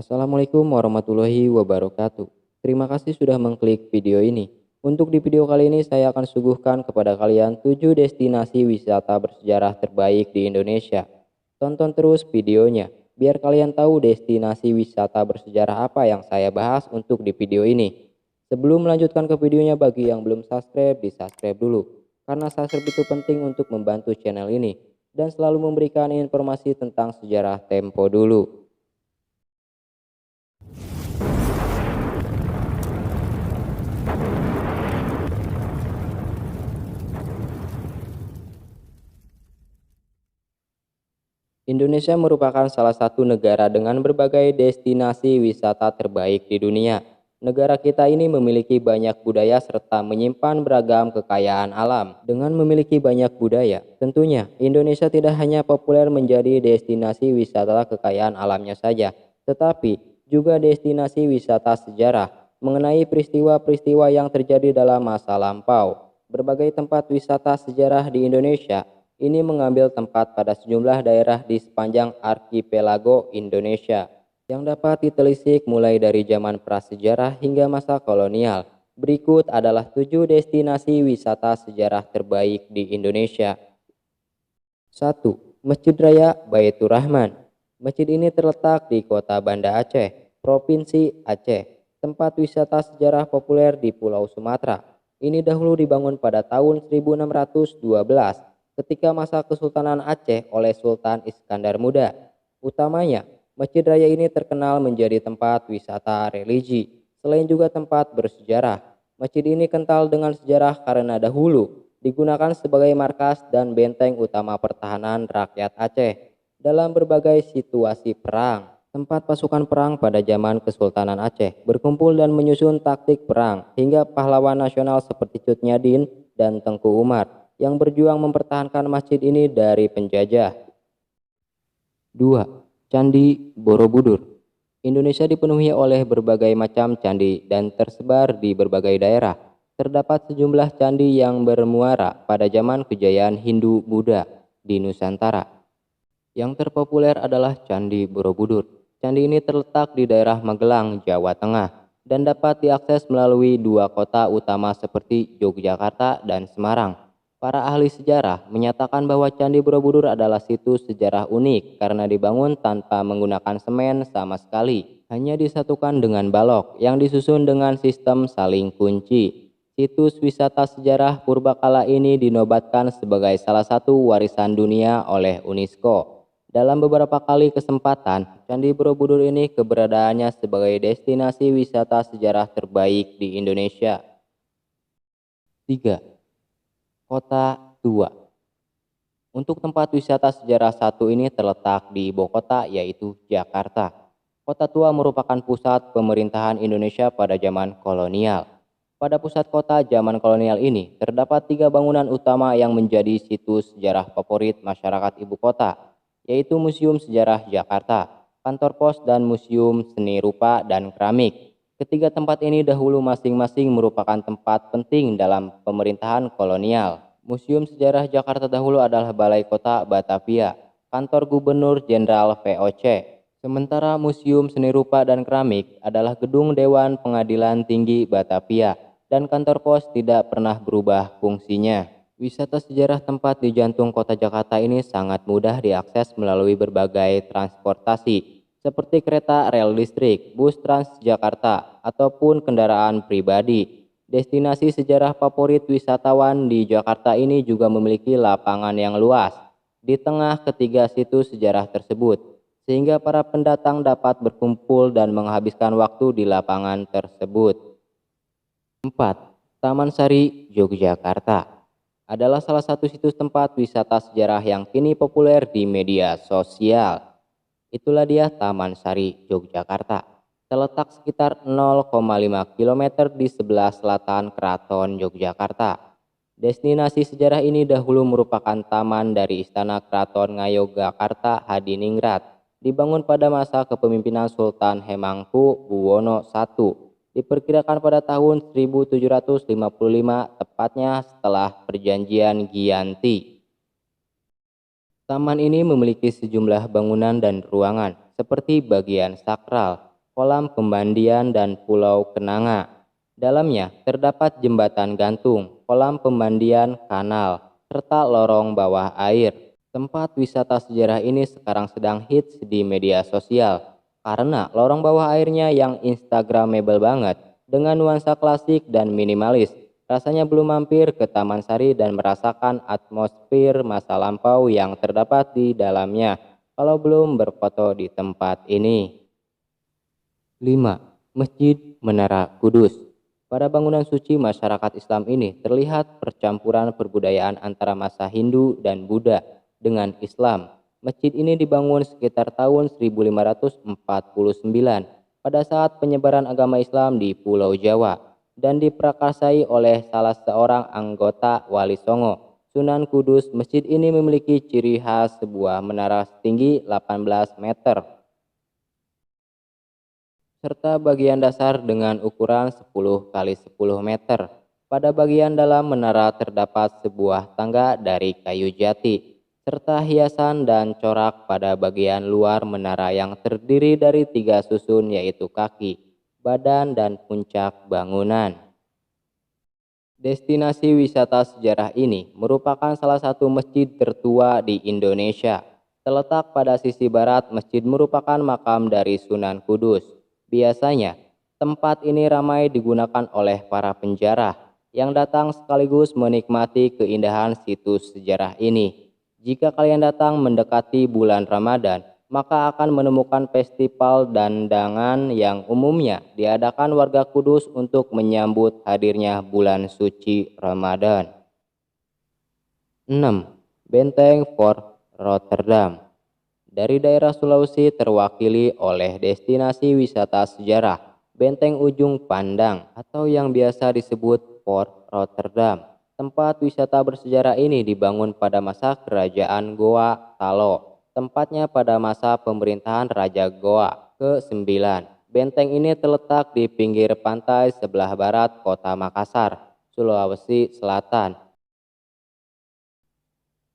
Assalamualaikum warahmatullahi wabarakatuh. Terima kasih sudah mengklik video ini. Untuk di video kali ini saya akan suguhkan kepada kalian 7 destinasi wisata bersejarah terbaik di Indonesia. Tonton terus videonya, biar kalian tahu destinasi wisata bersejarah apa yang saya bahas untuk di video ini. Sebelum melanjutkan ke videonya, bagi yang belum subscribe, di subscribe dulu. Karena subscribe itu penting untuk membantu channel ini dan selalu memberikan informasi tentang sejarah Tempo dulu. Indonesia merupakan salah satu negara dengan berbagai destinasi wisata terbaik di dunia. Negara kita ini memiliki banyak budaya serta menyimpan beragam kekayaan alam. Dengan memiliki banyak budaya, tentunya Indonesia tidak hanya populer menjadi destinasi wisata kekayaan alamnya saja, tetapi juga destinasi wisata sejarah mengenai peristiwa-peristiwa yang terjadi dalam masa lampau. Berbagai tempat wisata sejarah di Indonesia ini mengambil tempat pada sejumlah daerah di sepanjang arkipelago Indonesia yang dapat ditelisik mulai dari zaman prasejarah hingga masa kolonial. Berikut adalah 7 destinasi wisata sejarah terbaik di Indonesia. 1. Masjid Raya Baitur Rahman. Masjid ini terletak di Kota Banda Aceh, Provinsi Aceh, tempat wisata sejarah populer di Pulau Sumatera. Ini dahulu dibangun pada tahun 1612 ketika masa Kesultanan Aceh oleh Sultan Iskandar Muda. Utamanya, Masjid Raya ini terkenal menjadi tempat wisata religi, selain juga tempat bersejarah. Masjid ini kental dengan sejarah karena dahulu digunakan sebagai markas dan benteng utama pertahanan rakyat Aceh dalam berbagai situasi perang. Tempat pasukan perang pada zaman Kesultanan Aceh berkumpul dan menyusun taktik perang hingga pahlawan nasional seperti Cut Nyadin dan Tengku Umar yang berjuang mempertahankan masjid ini dari penjajah. 2. Candi Borobudur. Indonesia dipenuhi oleh berbagai macam candi dan tersebar di berbagai daerah. Terdapat sejumlah candi yang bermuara pada zaman kejayaan Hindu-Buddha di Nusantara. Yang terpopuler adalah Candi Borobudur. Candi ini terletak di daerah Magelang, Jawa Tengah, dan dapat diakses melalui 2 kota utama seperti Yogyakarta dan Semarang. Para ahli sejarah menyatakan bahwa Candi Borobudur adalah situs sejarah unik karena dibangun tanpa menggunakan semen sama sekali, hanya disatukan dengan balok yang disusun dengan sistem saling kunci. Situs wisata sejarah purbakala ini dinobatkan sebagai salah satu warisan dunia oleh UNESCO. Dalam beberapa kali kesempatan, Candi Borobudur ini keberadaannya sebagai destinasi wisata sejarah terbaik di Indonesia. 3. Kota Tua. Untuk tempat wisata sejarah satu ini terletak di ibu kota yaitu Jakarta. Kota Tua merupakan pusat pemerintahan Indonesia pada zaman kolonial. Pada pusat kota zaman kolonial ini terdapat 3 bangunan utama yang menjadi situs sejarah favorit masyarakat ibu kota, yaitu Museum Sejarah Jakarta, Kantor Pos, dan Museum Seni Rupa dan Keramik. Ketiga tempat ini dahulu masing-masing merupakan tempat penting dalam pemerintahan kolonial. Museum Sejarah Jakarta dahulu adalah Balai Kota Batavia, kantor Gubernur Jenderal VOC. Sementara Museum Seni Rupa dan Keramik adalah gedung Dewan Pengadilan Tinggi Batavia, dan kantor pos tidak pernah berubah fungsinya. Wisata sejarah tempat di jantung kota Jakarta ini sangat mudah diakses melalui berbagai transportasi, seperti kereta rel listrik, bus Transjakarta, ataupun kendaraan pribadi. Destinasi sejarah favorit wisatawan di Jakarta ini juga memiliki lapangan yang luas di tengah ketiga situs sejarah tersebut, sehingga para pendatang dapat berkumpul dan menghabiskan waktu di lapangan tersebut. 4. Taman Sari, Yogyakarta adalah salah satu situs tempat wisata sejarah yang kini populer di media sosial. Itulah dia Taman Sari, Yogyakarta. Terletak sekitar 0,5 km di sebelah selatan Keraton Yogyakarta. Destinasi sejarah ini dahulu merupakan taman dari Istana Keraton Ngayogyakarta Hadiningrat, dibangun pada masa kepemimpinan Sultan Hemangku-Buwono I. Diperkirakan pada tahun 1755, tepatnya setelah perjanjian Giyanti. Taman ini memiliki sejumlah bangunan dan ruangan, seperti bagian sakral, kolam pemandian, dan pulau kenanga. Dalamnya terdapat jembatan gantung, kolam pemandian, kanal, serta lorong bawah air. Tempat wisata sejarah ini sekarang sedang hits di media sosial karena lorong bawah airnya yang instagramable banget dengan nuansa klasik dan minimalis. Rasanya belum mampir ke Taman Sari dan merasakan atmosfer masa lampau yang terdapat di dalamnya kalau belum berfoto di tempat ini. 5. Masjid Menara Kudus. Pada bangunan suci masyarakat Islam ini terlihat percampuran perbudayaan antara masa Hindu dan Buddha dengan Islam. Masjid ini dibangun sekitar tahun 1549 pada saat penyebaran agama Islam di Pulau Jawa dan diprakarsai oleh salah seorang anggota Wali Songo, Sunan Kudus. Masjid ini memiliki ciri khas sebuah menara setinggi 18 meter serta bagian dasar dengan ukuran 10 kali 10 meter. Pada bagian dalam menara terdapat sebuah tangga dari kayu jati, serta hiasan dan corak pada bagian luar menara yang terdiri dari 3 susun yaitu kaki, badan, dan puncak bangunan. Destinasi wisata sejarah ini merupakan salah satu masjid tertua di Indonesia. Terletak pada sisi barat, masjid merupakan makam dari Sunan Kudus. Biasanya, tempat ini ramai digunakan oleh para penjara yang datang sekaligus menikmati keindahan situs sejarah ini. Jika kalian datang mendekati bulan Ramadan, maka akan menemukan festival dandangan yang umumnya diadakan warga Kudus untuk menyambut hadirnya bulan suci Ramadan. 6. Benteng Fort Rotterdam. Dari daerah Sulawesi terwakili oleh destinasi wisata sejarah Benteng Ujung Pandang atau yang biasa disebut Fort Rotterdam. Tempat wisata bersejarah ini dibangun pada masa kerajaan Goa Talo, tempatnya pada masa pemerintahan Raja Goa ke-9. Benteng ini terletak di pinggir pantai sebelah barat kota Makassar, Sulawesi Selatan.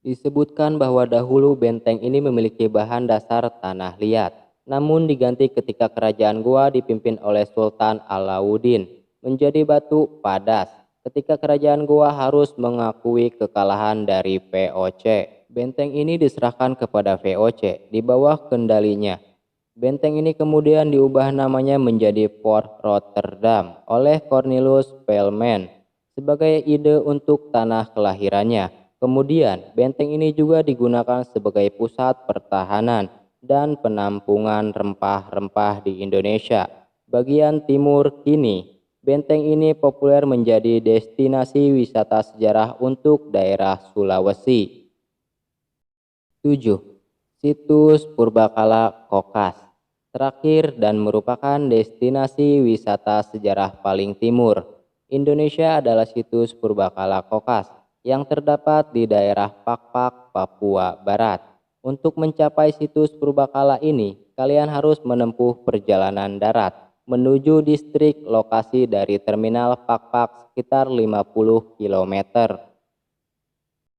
Disebutkan bahwa dahulu benteng ini memiliki bahan dasar tanah liat, namun diganti ketika kerajaan Goa dipimpin oleh Sultan Alauddin menjadi batu padas. Ketika kerajaan Goa harus mengakui kekalahan dari VOC, benteng ini diserahkan kepada VOC di bawah kendalinya. Benteng ini kemudian diubah namanya menjadi Fort Rotterdam oleh Cornelius Velman sebagai ide untuk tanah kelahirannya. Kemudian, benteng ini juga digunakan sebagai pusat pertahanan dan penampungan rempah-rempah di Indonesia bagian timur kini. Benteng ini populer menjadi destinasi wisata sejarah untuk daerah Sulawesi. 7. Situs Purbakala Kokas. Terakhir dan merupakan destinasi wisata sejarah paling timur Indonesia adalah situs Purbakala Kokas yang terdapat di daerah Pakpak, Papua Barat. Untuk mencapai situs Purbakala ini, kalian harus menempuh perjalanan darat menuju distrik lokasi dari terminal Pakpak sekitar 50 km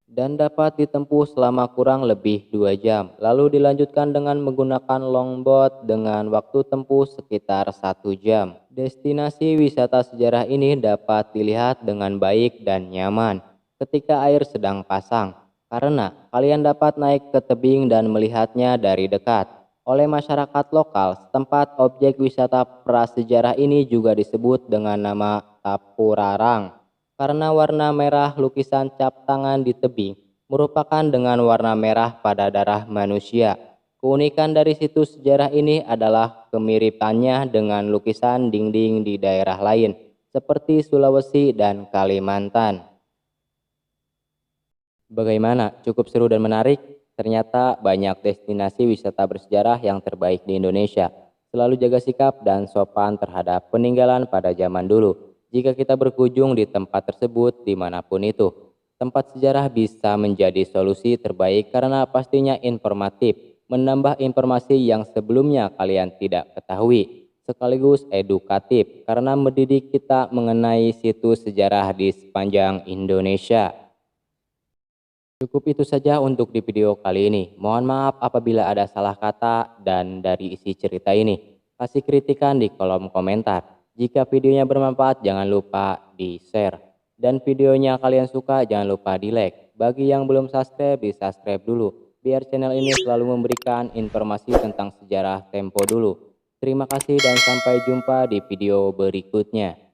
dan dapat ditempuh selama kurang lebih 2 jam, lalu dilanjutkan dengan menggunakan longboat dengan waktu tempuh sekitar 1 jam. Destinasi wisata sejarah ini dapat dilihat dengan baik dan nyaman ketika air sedang pasang, karena kalian dapat naik ke tebing dan melihatnya dari dekat. Oleh masyarakat lokal setempat, objek wisata prasejarah ini juga disebut dengan nama Tapurarang karena warna merah lukisan cap tangan di tebing merupakan dengan warna merah pada darah manusia. Keunikan dari situs sejarah ini adalah kemiripannya dengan lukisan dinding di daerah lain seperti Sulawesi dan Kalimantan. Bagaimana? Cukup seru dan menarik? Ternyata banyak destinasi wisata bersejarah yang terbaik di Indonesia. Selalu jaga sikap dan sopan terhadap peninggalan pada zaman dulu. Jika kita berkunjung di tempat tersebut dimanapun itu, tempat sejarah bisa menjadi solusi terbaik karena pastinya informatif, menambah informasi yang sebelumnya kalian tidak ketahui, sekaligus edukatif karena mendidik kita mengenai situs sejarah di sepanjang Indonesia. Cukup itu saja untuk di video kali ini. Mohon maaf apabila ada salah kata dan dari isi cerita ini. Kasih kritikan di kolom komentar. Jika videonya bermanfaat, jangan lupa di-share. Dan videonya kalian suka, jangan lupa di-like. Bagi yang belum subscribe, di-subscribe dulu. Biar channel ini selalu memberikan informasi tentang sejarah Tempo dulu. Terima kasih dan sampai jumpa di video berikutnya.